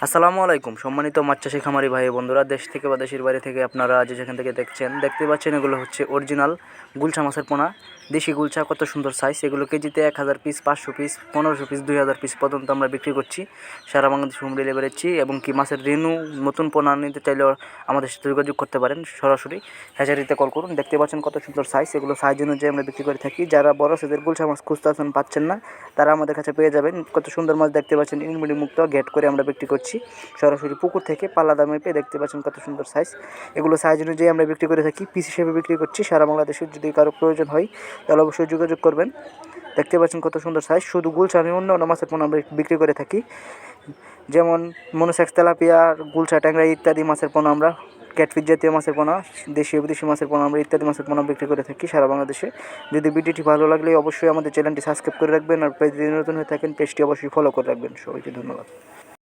আসসালামু আলাইকুম সম্মানিত মাছ চাষি খামারি ভাই বন্ধুরা, দেশ থেকে বা দেশের বাইরে থেকে আপনারা যে যেখান থেকে দেখতে পাচ্ছেন, এগুলো হচ্ছে অরিজিনাল গুলশা মাছের পোনা। দেশি গুলশা, কত সুন্দর সাইজ। এগুলো কেজিতে 1000 পিস, 500 পিস, 1500 পিস, 2000 পিস পর্যন্ত আমরা বিক্রি করছি। সারা বাংলাদেশ হোম ডেলিভারি। এবং কি মাছের রেনু নতুন পোনা নিতে চাইলেও আমাদের সাথে যোগাযোগ করতে পারেন। সরাসরি হ্যাচারিতে কল করুন। দেখতে পাচ্ছেন কত সুন্দর সাইজ। এগুলো সাইজ অনুযায়ী আমরা বিক্রি করে থাকি। যারা বড় সাইজের গুলশা মাছ খুঁজতেছেন, পাচ্ছেন না, তারা আমাদের কাছে পেয়ে যাবেন। কত সুন্দর মাছ দেখতে পাচ্ছেন, ইনমুড়ি মুক্ত গেট করে আমরা বিক্রি করছি। সরাসরি পুকুর থেকে পাল্লা দামে পেয়ে দেখতে পাচ্ছেন কত সুন্দর সাইজ। এগুলো সাইজ অনুযায়ী আমরা বিক্রি করে থাকি, পিস হিসেবে বিক্রি করছি সারা বাংলাদেশে। যদি কারো প্রয়োজন হয় তাহলে অবশ্যই যোগাযোগ করবেন। দেখতে পাচ্ছেন কত সুন্দর সাইজ। শুধু গুলশা নয়, অন্য অন্য মাছের পোনা আমরা বিক্রি করে থাকি, যেমন মনোসেক্স, তেলাপিয়া, গুলশা, ট্যাংরা ইত্যাদি মাছের পোনা আমরা, ক্যাটফিশ জাতীয় মাছের পোনা, দেশীয় বিদেশি মাছের পোনা আমরা ইত্যাদি মাছের পোনা বিক্রি করে থাকি সারা বাংলাদেশে। যদি ভিডিওটি ভালো লাগলে অবশ্যই আমাদের চ্যানেলটি সাবস্ক্রাইব করে রাখবেন, আর পেজ যদি নতুন হয়ে থাকেন পেজটি অবশ্যই ফলো করে রাখবেন। সবাইকে ধন্যবাদ।